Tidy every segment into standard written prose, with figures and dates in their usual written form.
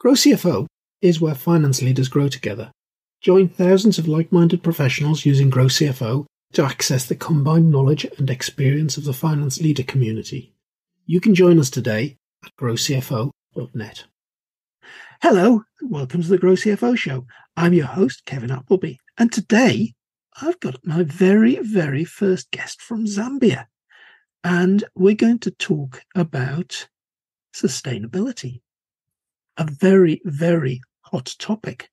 Grow CFO is where finance leaders grow together. Join thousands of like-minded professionals using Grow CFO to access the combined knowledge and experience of the finance leader community. You can join us today at growcfo.net. Hello, and welcome to the Grow CFO Show. I'm your host, Kevin Appleby, and today I've got my very, very first guest from Zambia, and we're going to talk about sustainability. A very, very hot topic.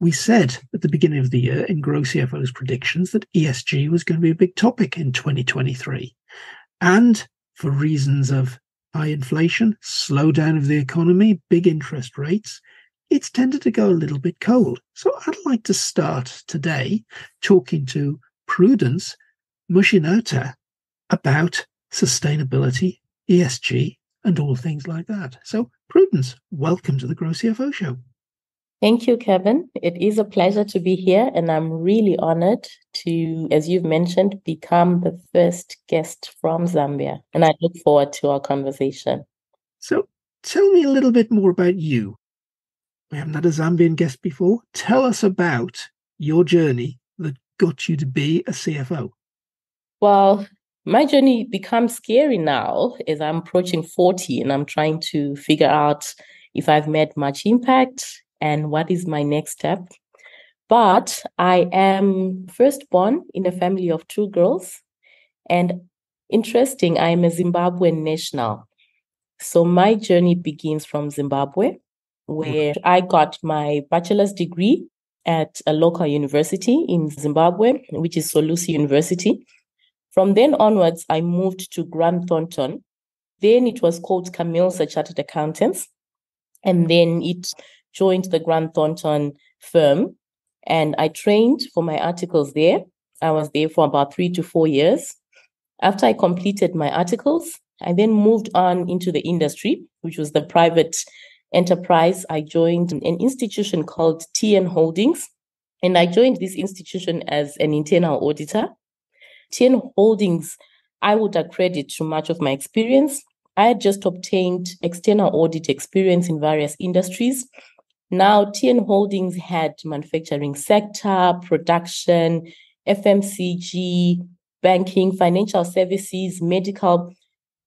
We said at the beginning of the year in Grow CFO's predictions that ESG was going to be a big topic in 2023. And for reasons of high inflation, slowdown of the economy, big interest rates, it's tended to go a little bit cold. So I'd like to start today talking to Prudence Muchinouta about sustainability, ESG, and all things like that. So Prudence, welcome to the Grow CFO Show. Thank you, Kevin. It is a pleasure to be here, and I'm really honored to, as you've mentioned, become the first guest from Zambia. And I look forward to our conversation. So tell me a little bit more about you. We haven't had a Zambian guest before. Tell us about your journey that got you to be a CFO. Well, my journey becomes scary now as I'm approaching 40 and I'm trying to figure out if I've made much impact and what is my next step. But I am firstborn in a family of two girls. And interesting, I'm a Zimbabwean national. So my journey begins from Zimbabwe, where I got my bachelor's degree at a local university in Zimbabwe, which is Solusi University. From then onwards, I moved to Grant Thornton. Then it was called Camille's Chartered Accountants. And then it joined the Grant Thornton firm. And I trained for my articles there. I was there for about 3 to 4 years. After I completed my articles, I then moved on into the industry, which was the private enterprise. I joined an institution called TN Holdings. And I joined this institution as an internal auditor. TN Holdings, I would accredit to much of my experience. I had just obtained external audit experience in various industries. Now, TN Holdings had manufacturing sector, production, FMCG, banking, financial services, medical.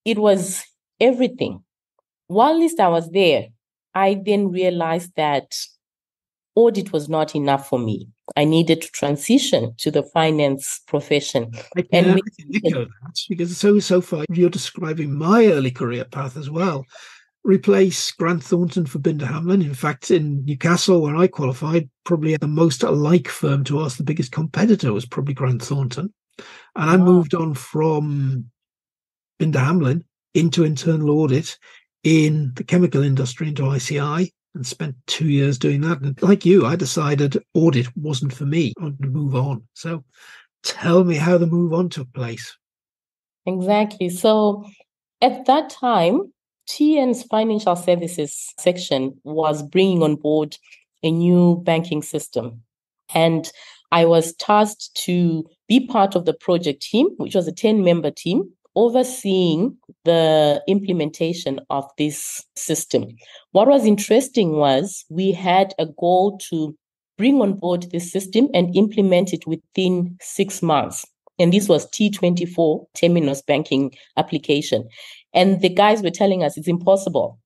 It was everything. Whilst I was there, I then realized that audit was not enough for me. I needed to transition to the finance profession. I can echo that because so far you're describing my early career path as well. Replace Grant Thornton for Binder Hamlin. In fact, in Newcastle, where I qualified, probably the most alike firm to us, the biggest competitor was probably Grant Thornton. And I moved on from Binder Hamlin into internal audit in the chemical industry, into ICI, and spent 2 years doing that. And like you, I decided audit wasn't for me. I wanted to move on. So tell me how the move on took place. Exactly. So at that time, TN's financial services section was bringing on board a new banking system. And I was tasked to be part of the project team, which was a 10-member team, overseeing the implementation of this system. What was interesting was we had a goal to bring on board this system and implement it within 6 months. And this was T24, Terminus Banking Application. And the guys were telling us it's impossible.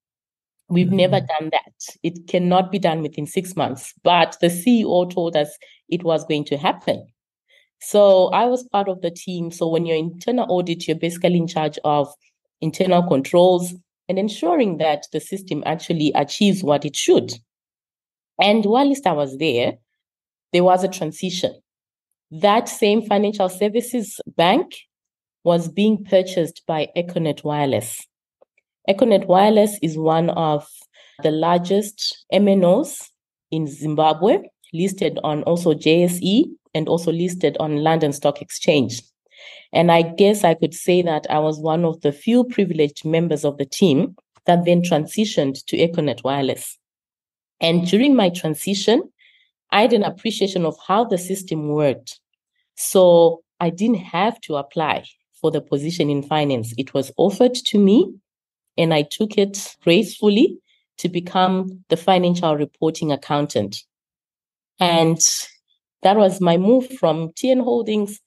We've never done that. It cannot be done within 6 months. But the CEO told us it was going to happen. So I was part of the team. So when you're internal audit, you're basically in charge of internal controls and ensuring that the system actually achieves what it should. And whilst I was there was a transition. That same financial services bank was being purchased by Econet Wireless. Econet Wireless is one of the largest MNOs in Zimbabwe, listed on also JSE and also listed on London Stock Exchange. And I guess I could say that I was one of the few privileged members of the team that then transitioned to Econet Wireless. And during my transition, I had an appreciation of how the system worked. So I didn't have to apply for the position in finance. It was offered to me and I took it gracefully to become the financial reporting accountant. And that was my move from TN Holdings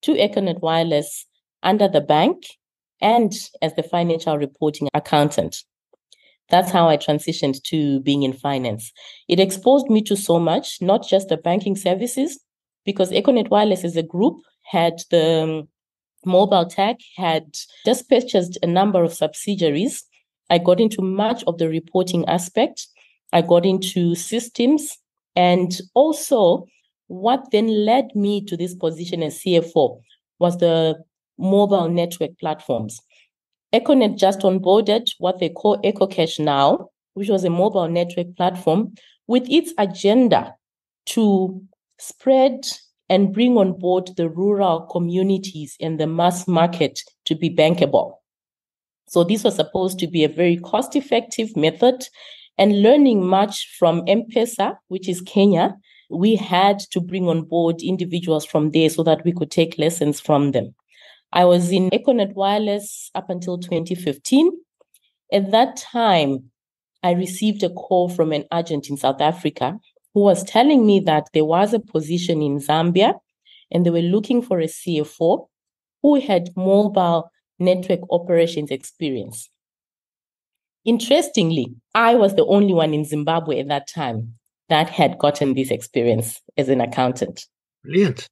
to Econet Wireless under the bank and as the financial reporting accountant. That's how I transitioned to being in finance. It exposed me to so much, not just the banking services, because Econet Wireless as a group had the mobile tech, had just purchased a number of subsidiaries. I got into much of the reporting aspect. I got into systems, and also what then led me to this position as CFO was the mobile network platforms. Econet just onboarded what they call EcoCash now, which was a mobile network platform with its agenda to spread and bring on board the rural communities and the mass market to be bankable. So this was supposed to be a very cost-effective method, and learning much from M-Pesa, which is Kenya, we had to bring on board individuals from there so that we could take lessons from them. I was in Econet Wireless up until 2015. At that time, I received a call from an agent in South Africa who was telling me that there was a position in Zambia and they were looking for a CFO who had mobile network operations experience. Interestingly, I was the only one in Zimbabwe at that time that had gotten this experience as an accountant. Brilliant.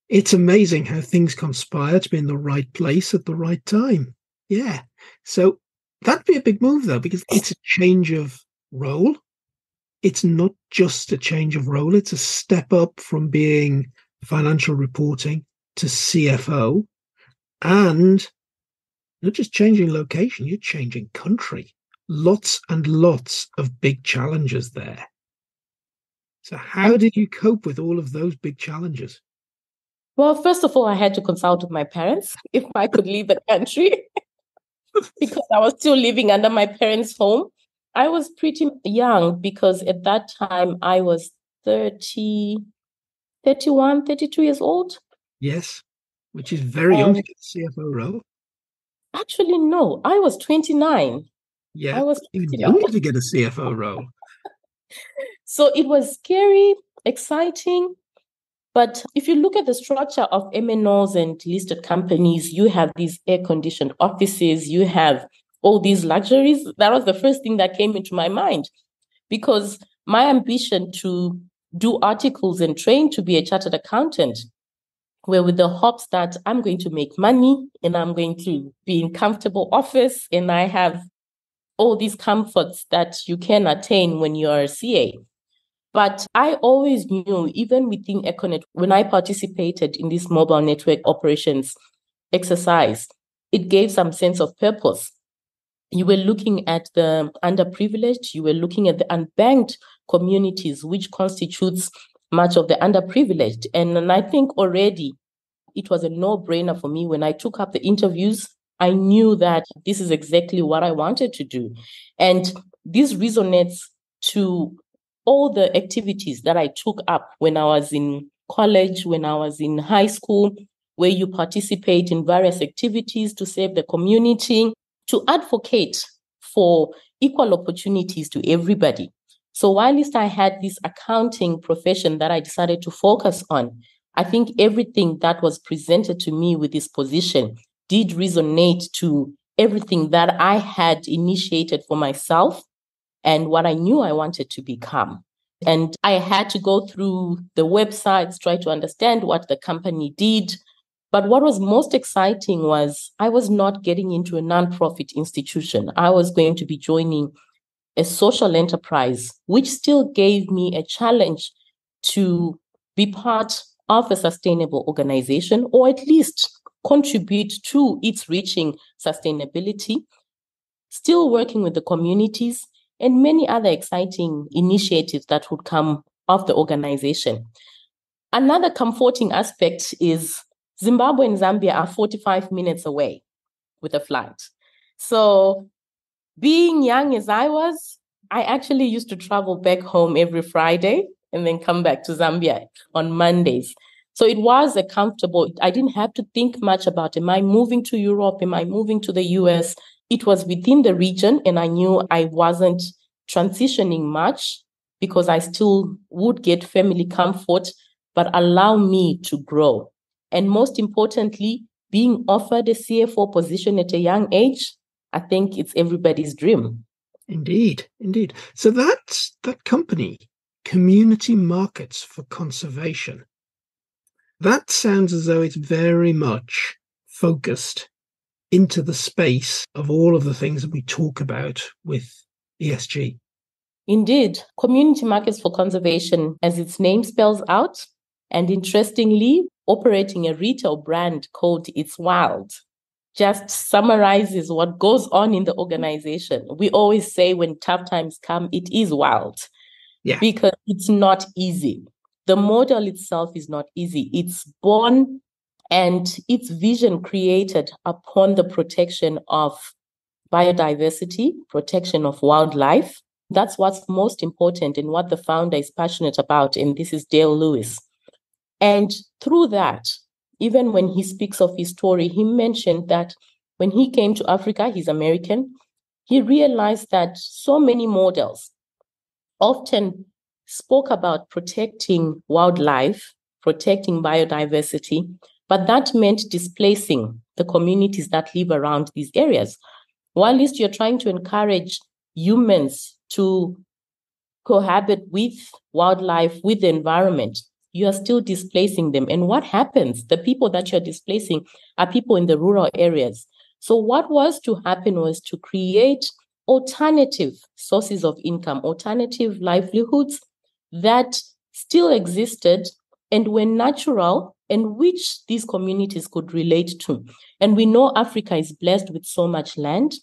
It's amazing how things conspire to be in the right place at the right time. Yeah. So that'd be a big move, though, because it's a change of role. It's not just a change of role. It's a step up from being financial reporting to CFO. And not just changing location, you're changing country. Lots and lots of big challenges there. So how did you cope with all of those big challenges? Well, first of all, I had to consult with my parents if I could leave the country because I was still living under my parents' home. I was pretty young because at that time I was 31, 32 years old. Yes, which is very young to get the CFO role. Actually, no, I was 29. Yeah, I was even younger to get a CFO role. So it was scary, exciting. But if you look at the structure of MNOs and listed companies, you have these air-conditioned offices, you have all these luxuries. That was the first thing that came into my mind, because my ambition to do articles and train to be a chartered accountant were with the hopes that I'm going to make money and I'm going to be in comfortable office and I have all these comforts that you can attain when you're a CA. But I always knew, even within Econet, when I participated in this mobile network operations exercise, it gave some sense of purpose. You were looking at the underprivileged, you were looking at the unbanked communities, which constitutes much of the underprivileged. And I think already it was a no-brainer for me when I took up the interviews. I knew that this is exactly what I wanted to do. And this resonates to all the activities that I took up when I was in college, when I was in high school, where you participate in various activities to serve the community, to advocate for equal opportunities to everybody. So whilst I had this accounting profession that I decided to focus on, I think everything that was presented to me with this position did resonate to everything that I had initiated for myself and what I knew I wanted to become. And I had to go through the websites, try to understand what the company did. But what was most exciting was I was not getting into a nonprofit institution. I was going to be joining a social enterprise, which still gave me a challenge to be part of a sustainable organization, or at least contribute to its reaching sustainability, still working with the communities, and many other exciting initiatives that would come of the organization. Another comforting aspect is Zimbabwe and Zambia are 45 minutes away with a flight. So being young as I was, I actually used to travel back home every Friday and then come back to Zambia on Mondays. So it was a comfortable, I didn't have to think much about, am I moving to Europe? Am I moving to the US? it was within the region, and I knew I wasn't transitioning much because I still would get family comfort, but allow me to grow. And most importantly, being offered a CFO position at a young age, I think it's everybody's dream. Indeed, indeed. So that company, Community Markets for Conservation, that sounds as though it's very much focused into the space of all of the things that we talk about with ESG. Indeed, Community Markets for Conservation, as its name spells out, and interestingly, operating a retail brand called It's Wild, just summarizes what goes on in the organization. We always say when tough times come, it is wild. Yeah. Because it's not easy. The model itself is not easy. It's born and its vision created upon the protection of biodiversity, protection of wildlife. That's what's most important and what the founder is passionate about. And this is Dale Lewis. And through that, even when he speaks of his story, he mentioned that when he came to Africa, he's American, he realized that so many models often spoke about protecting wildlife, protecting biodiversity, but that meant displacing the communities that live around these areas. While you're trying to encourage humans to cohabit with wildlife, with the environment, you are still displacing them. And what happens? The people that you're displacing are people in the rural areas. So what was to happen was to create alternative sources of income, alternative livelihoods that still existed and were natural and which these communities could relate to. And we know Africa is blessed with so much land.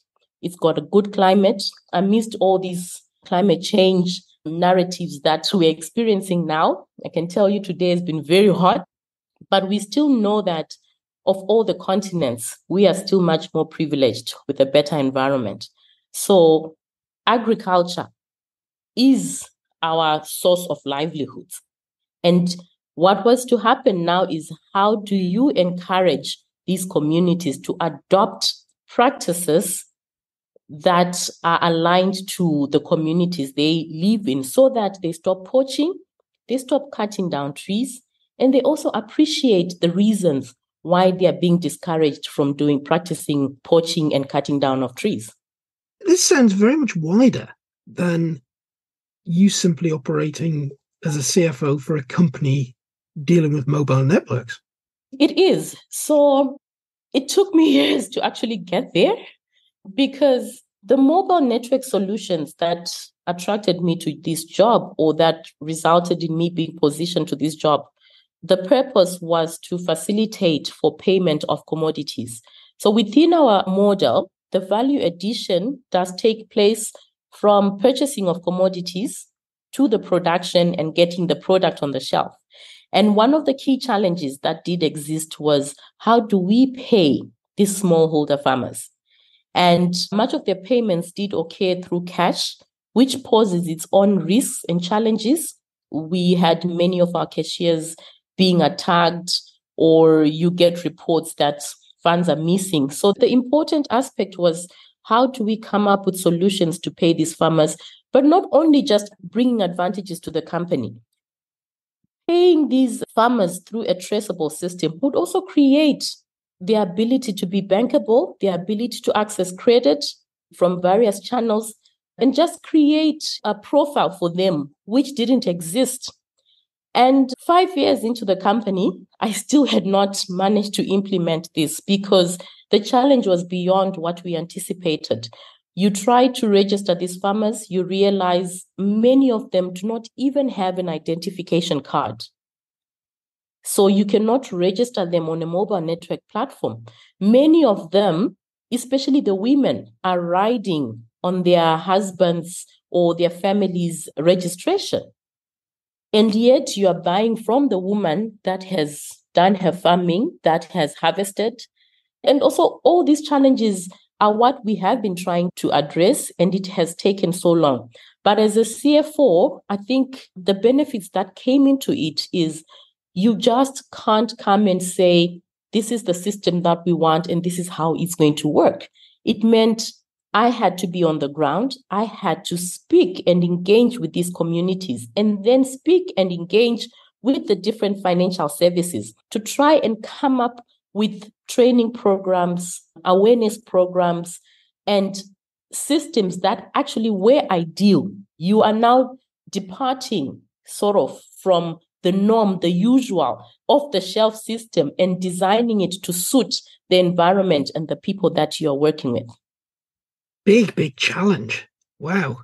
It's got a good climate. Amidst all these climate change narratives that we're experiencing now, I can tell you today has been very hot, but we still know that of all the continents, we are still much more privileged with a better environment. So agriculture is our source of livelihoods. And what was to happen now is how do you encourage these communities to adopt practices that are aligned to the communities they live in so that they stop poaching, they stop cutting down trees, and they also appreciate the reasons why they are being discouraged from practicing poaching and cutting down of trees. This sounds very much wider than you simply operating as a CFO for a company dealing with mobile networks. It is. So it took me years to actually get there because the mobile network solutions that attracted me to this job or that resulted in me being positioned to this job, the purpose was to facilitate for payment of commodities. So within our model, the value addition does take place from purchasing of commodities to the production and getting the product on the shelf. And one of the key challenges that did exist was how do we pay these smallholder farmers? And much of their payments did occur through cash, which poses its own risks and challenges. We had many of our cashiers being attacked, or you get reports that funds are missing. So the important aspect was how do we come up with solutions to pay these farmers, but not only just bringing advantages to the company. Paying these farmers through a traceable system would also create the ability to be bankable, the ability to access credit from various channels, and just create a profile for them, which didn't exist. And 5 years into the company, I still had not managed to implement this because the challenge was beyond what we anticipated. You try to register these farmers, you realize many of them do not even have an identification card. So you cannot register them on a mobile network platform. Many of them, especially the women, are riding on their husbands' or their family's registration. And yet you are buying from the woman that has done her farming, that has harvested. And also all these challenges are what we have been trying to address, and it has taken so long. But as a CFO, I think the benefits that came into it is you just can't come and say, this is the system that we want and this is how it's going to work. It meant I had to be on the ground. I had to speak and engage with these communities, and then speak and engage with the different financial services to try and come up with training programs, awareness programs, and systems that actually were ideal. You are now departing sort of from the norm, the usual, off-the-shelf system, and designing it to suit the environment and the people that you're working with. Big challenge. Wow.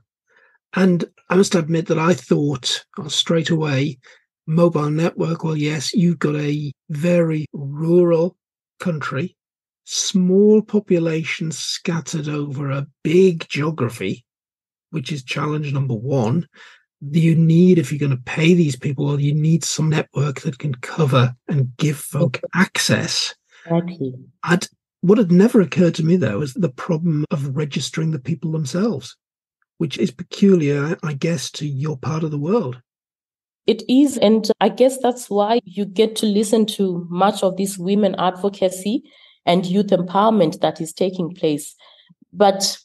And I must admit that I thought straight away, mobile network, well, yes, you've got a very rural country, small population scattered over a big geography, which is challenge number one. You need, if you're going to pay these people, you need some network that can cover and give folk access. Exactly. What had never occurred to me, though, is the problem of registering the people themselves, which is peculiar, I guess, to your part of the world. It is, and I guess that's why you get to listen to much of this women advocacy and youth empowerment that is taking place. But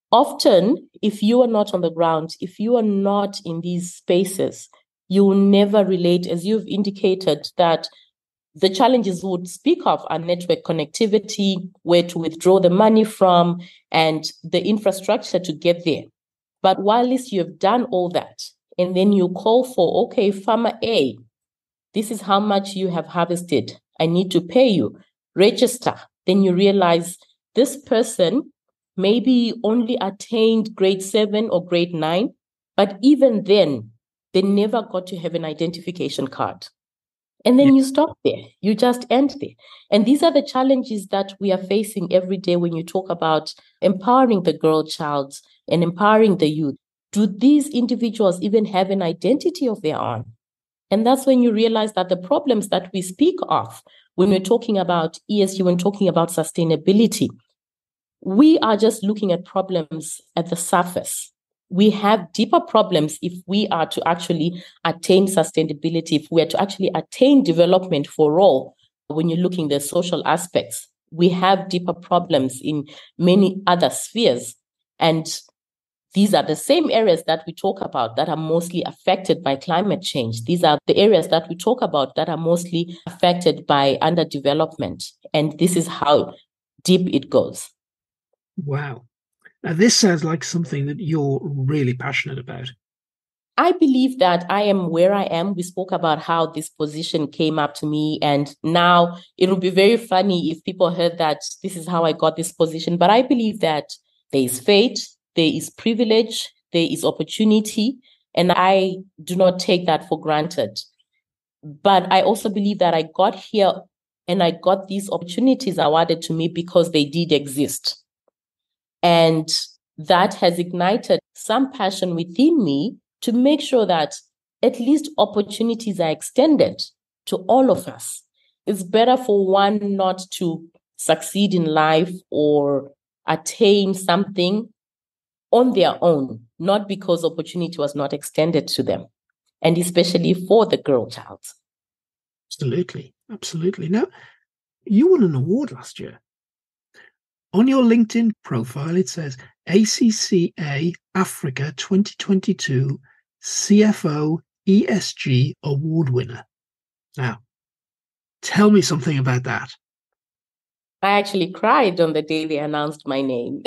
often, if you are not on the ground, if you are not in these spaces, you will never relate, as you've indicated, that the challenges would speak of are network connectivity, where to withdraw the money from, and the infrastructure to get there. But while you have done all that, and then you call for, okay, farmer A, this is how much you have harvested. I need to pay you. Register. Then you realize this person maybe only attained grade 7 or grade 9, but even then, they never got to have an identification card. And then you stop there. You just end there. And these are the challenges that we are facing every day when you talk about empowering the girl child and empowering the youth. Do these individuals even have an identity of their own? And that's when you realize that the problems that we speak of when we're talking about ESG, when talking about sustainability, we are just looking at problems at the surface. We have deeper problems if we are to actually attain sustainability, if we are to actually attain development for all. When you're looking at the social aspects, we have deeper problems in many other spheres. And these are the same areas that we talk about that are mostly affected by climate change. These are the areas that we talk about that are mostly affected by underdevelopment. And this is how deep it goes. Wow. Now, this sounds like something that you're really passionate about. I believe that I am where I am. We spoke about how this position came up to me, and now it will be very funny if people heard that this is how I got this position. But I believe that there is fate, there is privilege, there is opportunity, and I do not take that for granted. But I also believe that I got here and I got these opportunities awarded to me because they did exist. And that has ignited some passion within me to make sure that at least opportunities are extended to all of us. It's better for one not to succeed in life or attain something on their own, not because opportunity was not extended to them, and especially for the girl child. Absolutely. Absolutely. Now, you won an award last year. On your LinkedIn profile, it says ACCA Africa 2022 CFO ESG Award winner. Now, tell me something about that. I actually cried on the day they announced my name.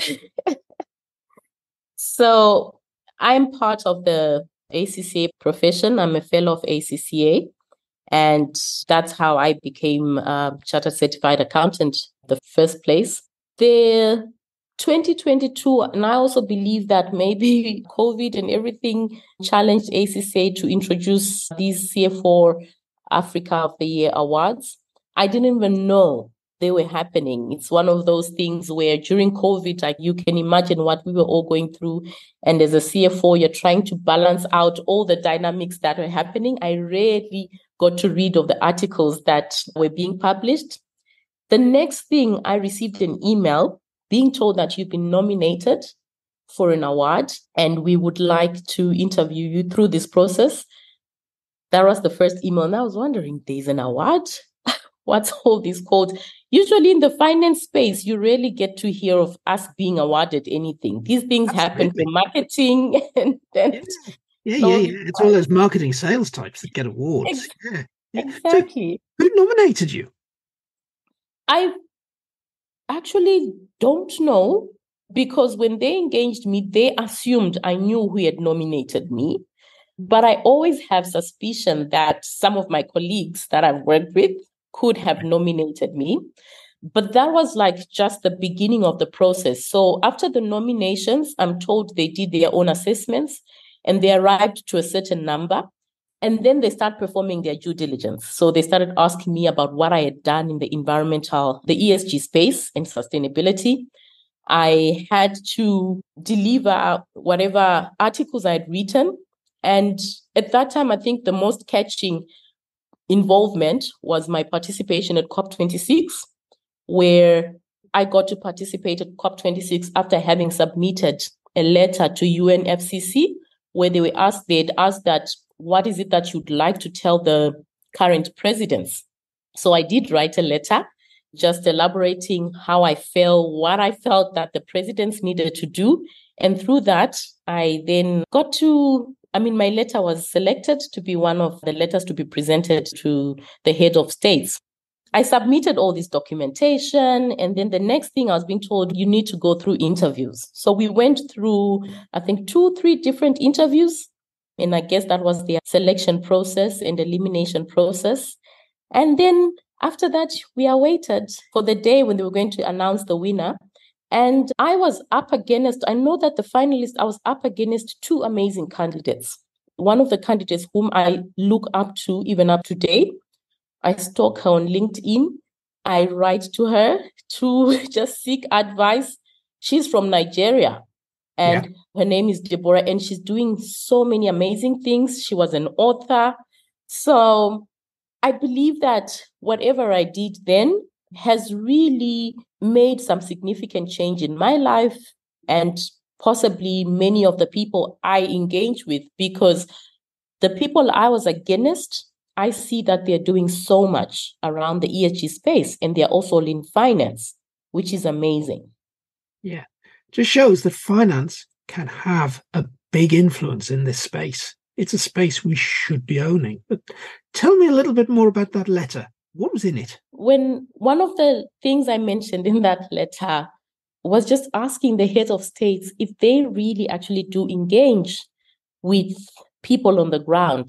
So I'm part of the ACCA profession. I'm a fellow of ACCA. And that's how I became a chartered certified accountant in the first place. The 2022, and I also believe that maybe COVID and everything challenged ACCA to introduce these CFO Africa of the Year awards. I didn't even know they were happening. It's one of those things where during COVID, like you can imagine what we were all going through. And as a CFO, you're trying to balance out all the dynamics that were happening. I rarely got to read of the articles that were being published. The next thing, I received an email being told that you've been nominated for an award and we would like to interview you through this process. That was the first email. And I was wondering, there's an award? what's all this called? Usually in the finance space, you rarely get to hear of us being awarded anything. These things happen for marketing and Yeah. It's all those marketing sales types that get awards. Exactly. So, who nominated you? I actually don't know, because when they engaged me, they assumed I knew who had nominated me. But I always have suspicion that some of my colleagues that I've worked with could have nominated me. But that was like just the beginning of the process. So after the nominations, I'm told they did their own assessments and they arrived to a certain number. And then they start performing their due diligence. So they started asking me about what I had done in the ESG space and sustainability. I had to deliver whatever articles I had written. And at that time, I think the most catching involvement was my participation at COP26, where I got to participate at COP26 after having submitted a letter to UNFCCC, where they had asked that, what is it that you'd like to tell the current presidents? So I did write a letter just elaborating how I felt, what I felt that the presidents needed to do. And through that, I then my letter was selected to be one of the letters to be presented to the head of states. I submitted all this documentation, and then the next thing I was being told, you need to go through interviews. So we went through, I think, 2-3 different interviews. And I guess that was the selection process and elimination process. And then after that, we awaited for the day when they were going to announce the winner. And I was up against 2 amazing candidates. One of the candidates whom I look up to, even up to date, I stalk her on LinkedIn. I write to her to just seek advice. She's from Nigeria. And her name is Deborah, and she's doing so many amazing things. She was an author. So I believe that whatever I did then has really made some significant change in my life and possibly many of the people I engage with, because the people I was against, I see that they're doing so much around the ESG space, and they're also in finance, which is amazing. Yeah. Just shows that finance can have a big influence in this space. It's a space we should be owning. But tell me a little bit more about that letter. What was in it? When one of the things I mentioned in that letter was just asking the heads of states if they really actually do engage with people on the ground,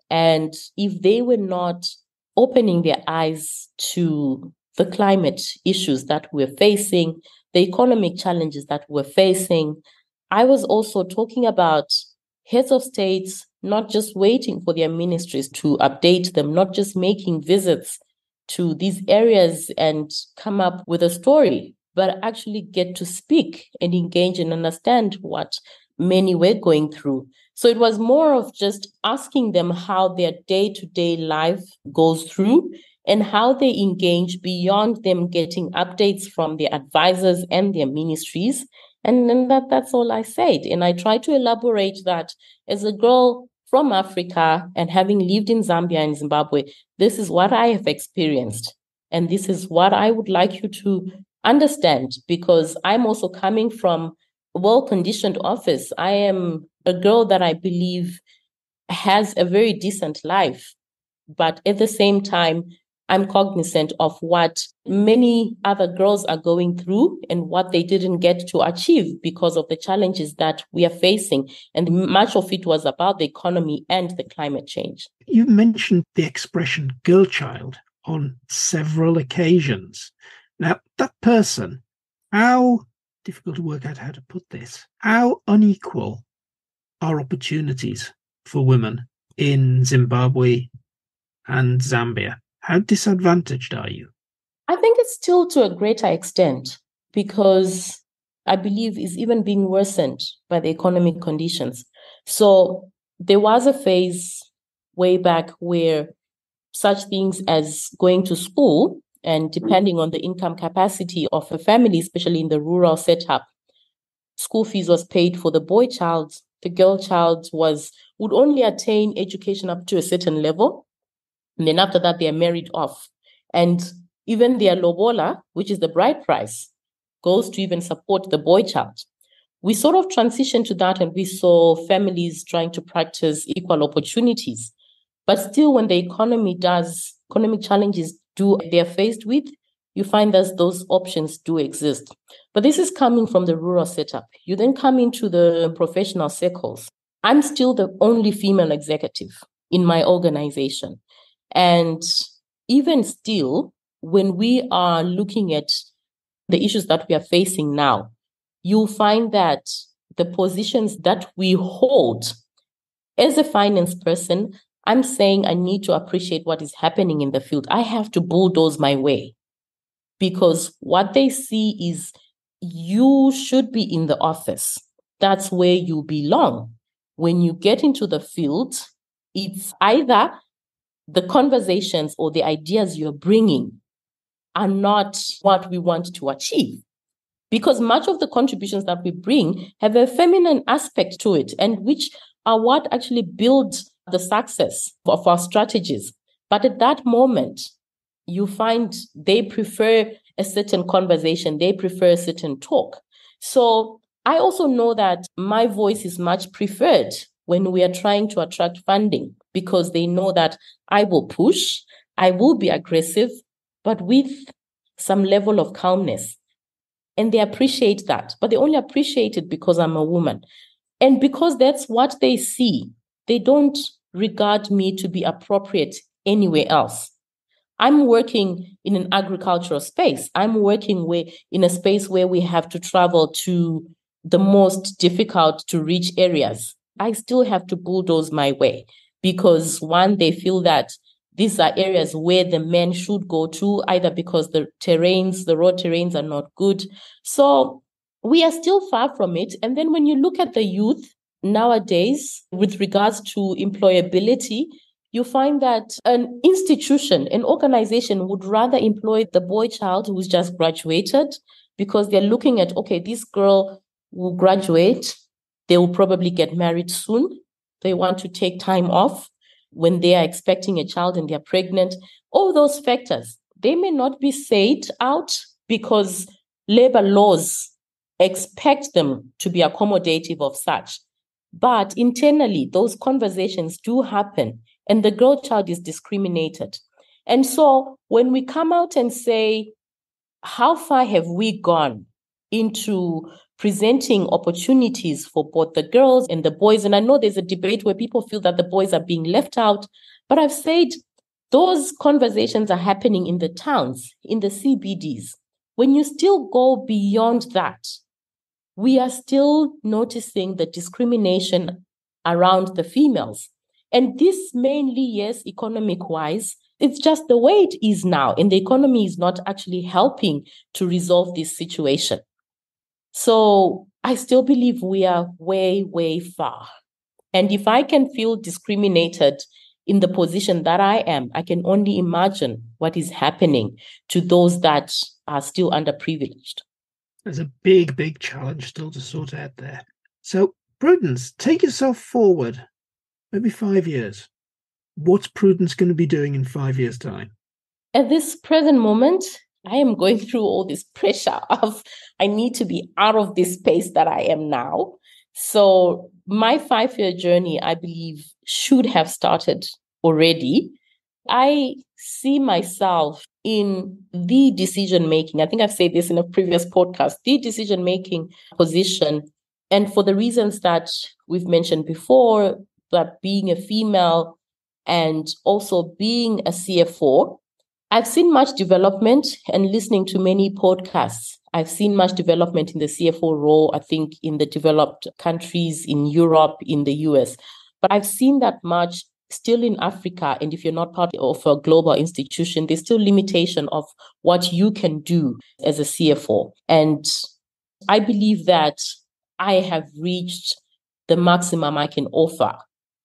and if they were not opening their eyes to the climate issues that we're facing, the economic challenges that we're facing. I was also talking about heads of states not just waiting for their ministries to update them, not just making visits to these areas and come up with a story, but actually get to speak and engage and understand what many were going through. So it was more of just asking them how their day-to-day life goes through and how they engage beyond them getting updates from their advisors and their ministries. And then that's all I said. And I try to elaborate that as a girl from Africa and having lived in Zambia and Zimbabwe, this is what I have experienced. And this is what I would like you to understand, because I'm also coming from a well-conditioned office. I am a girl that I believe has a very decent life, but at the same time, I'm cognizant of what many other girls are going through and what they didn't get to achieve because of the challenges that we are facing. And much of it was about the economy and the climate change. You mentioned the expression girl child on several occasions. Now, that person, how difficult to work out how to put this, how unequal are opportunities for women in Zimbabwe and Zambia? How disadvantaged are you? I think it's still to a greater extent, because I believe it's even being worsened by the economic conditions. So there was a phase way back where such things as going to school, and depending on the income capacity of a family, especially in the rural setup, school fees was paid for the boy child. The girl child would only attain education up to a certain level. And then after that, they are married off. And even their lobola, which is the bride price, goes to even support the boy child. We sort of transitioned to that, and we saw families trying to practice equal opportunities. But still, when the economic challenges they're faced with, you find that those options do exist. But this is coming from the rural setup. You then come into the professional circles. I'm still the only female executive in my organization. And even still, when we are looking at the issues that we are facing now, you'll find that the positions that we hold as a finance person, I'm saying I need to appreciate what is happening in the field. I have to bulldoze my way, because what they see is you should be in the office. That's where you belong. When you get into the field, it's either the conversations or the ideas you're bringing are not what we want to achieve. Because much of the contributions that we bring have a feminine aspect to it, and which are what actually builds the success of our strategies. But at that moment, you find they prefer a certain conversation, they prefer a certain talk. So I also know that my voice is much preferred when we are trying to attract funding, because they know that I will push, I will be aggressive, but with some level of calmness. And they appreciate that, but they only appreciate it because I'm a woman. And because that's what they see, they don't regard me to be appropriate anywhere else. I'm working in an agricultural space. I'm working in a space where we have to travel to the most difficult to reach areas. I still have to bulldoze my way because, one, they feel that these are areas where the men should go to, either because the road terrains are not good. So we are still far from it. And then when you look at the youth nowadays, with regards to employability, you find that an institution, an organization would rather employ the boy child who's just graduated, because they're looking at, okay, this girl will graduate, they will probably get married soon. They want to take time off when they are expecting a child and they're pregnant. All those factors, they may not be said out because labor laws expect them to be accommodative of such. But internally, those conversations do happen, and the girl child is discriminated. And so when we come out and say, how far have we gone into presenting opportunities for both the girls and the boys? And I know there's a debate where people feel that the boys are being left out, but I've said those conversations are happening in the towns, in the CBDs. When you still go beyond that, we are still noticing the discrimination around the females. And this mainly, yes, economic-wise, it's just the way it is now. And the economy is not actually helping to resolve this situation. So I still believe we are way, way far. And if I can feel discriminated in the position that I am, I can only imagine what is happening to those that are still underprivileged. There's a big, big challenge still to sort out there. So, Prudence, take yourself forward, maybe 5 years. What's Prudence going to be doing in 5 years' time? At this present moment, I am going through all this pressure of I need to be out of this space that I am now. So my 5-year journey, I believe, should have started already. I see myself in the decision-making. I think I've said this in a previous podcast, the decision-making position. And for the reasons that we've mentioned before, that being a female and also being a CFO, I've seen much development, and listening to many podcasts, I've seen much development in the CFO role, I think, in the developed countries, in Europe, in the US. But I've seen that much still in Africa. And if you're not part of a global institution, there's still limitation of what you can do as a CFO. And I believe that I have reached the maximum I can offer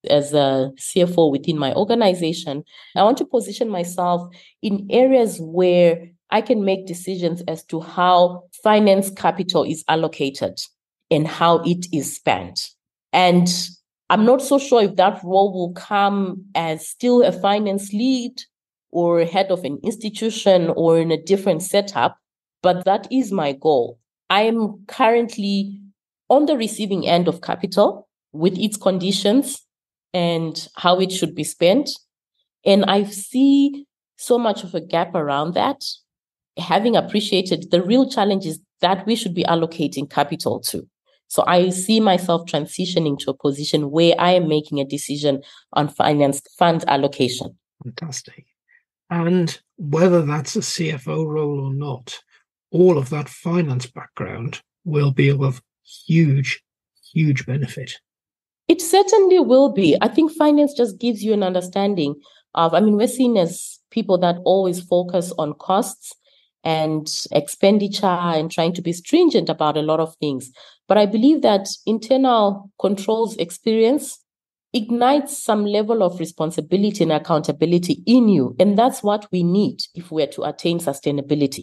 as a CFO within my organization. I want to position myself in areas where I can make decisions as to how finance capital is allocated and how it is spent. And I'm not so sure if that role will come as still a finance lead or head of an institution or in a different setup, but that is my goal. I am currently on the receiving end of capital with its conditions and how it should be spent. And I see so much of a gap around that. Having appreciated the real challenge is that we should be allocating capital to. So I see myself transitioning to a position where I am making a decision on finance fund allocation. Fantastic. And whether that's a CFO role or not, all of that finance background will be of huge, huge benefit. It certainly will be. I think finance just gives you an understanding of, we're seen as people that always focus on costs and expenditure and trying to be stringent about a lot of things. But I believe that internal controls experience ignites some level of responsibility and accountability in you. And that's what we need if we're to attain sustainability.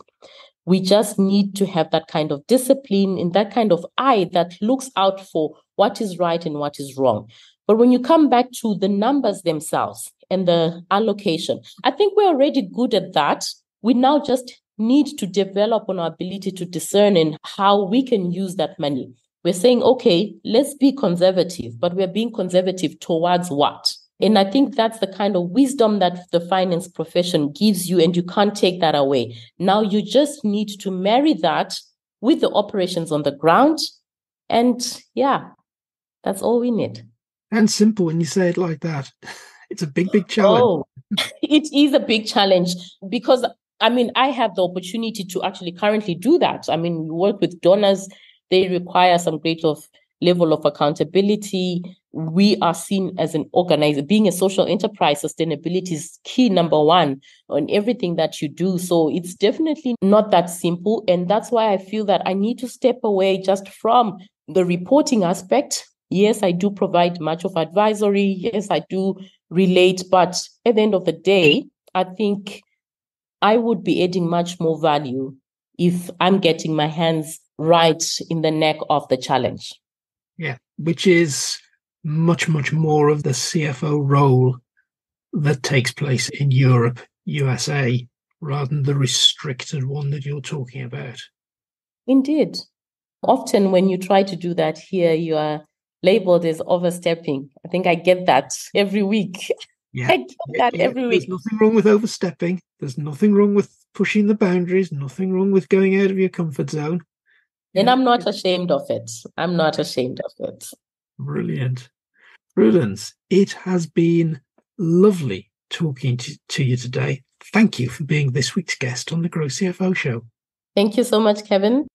We just need to have that kind of discipline and that kind of eye that looks out for what is right and what is wrong. But when you come back to the numbers themselves and the allocation, I think we're already good at that. We now just need to develop on our ability to discern in how we can use that money. We're saying, okay, let's be conservative, but we're being conservative towards what? And I think that's the kind of wisdom that the finance profession gives you, and you can't take that away. Now you just need to marry that with the operations on the ground. And yeah, that's all we need. And simple when you say it like that. It's a big, big challenge. Oh, it is a big challenge because, I have the opportunity to actually currently do that. We work with donors. They require some level of accountability. We are seen as an organizer. Being a social enterprise, sustainability is key, number one, on everything that you do. So it's definitely not that simple. And that's why I feel that I need to step away just from the reporting aspect. Yes, I do provide much of advisory. Yes, I do relate. But at the end of the day, I think I would be adding much more value if I'm getting my hands right in the neck of the challenge. Yeah, which is much, much more of the CFO role that takes place in Europe, USA, rather than the restricted one that you're talking about. Indeed. Often when you try to do that here, you are labeled as overstepping. I think I get that every week. Yeah, I get that every week. There's nothing wrong with overstepping. There's nothing wrong with pushing the boundaries, nothing wrong with going out of your comfort zone. And I'm not ashamed of it. I'm not ashamed of it. Brilliant. Prudence, it has been lovely talking to you today. Thank you for being this week's guest on the Grow CFO Show. Thank you so much, Kevin.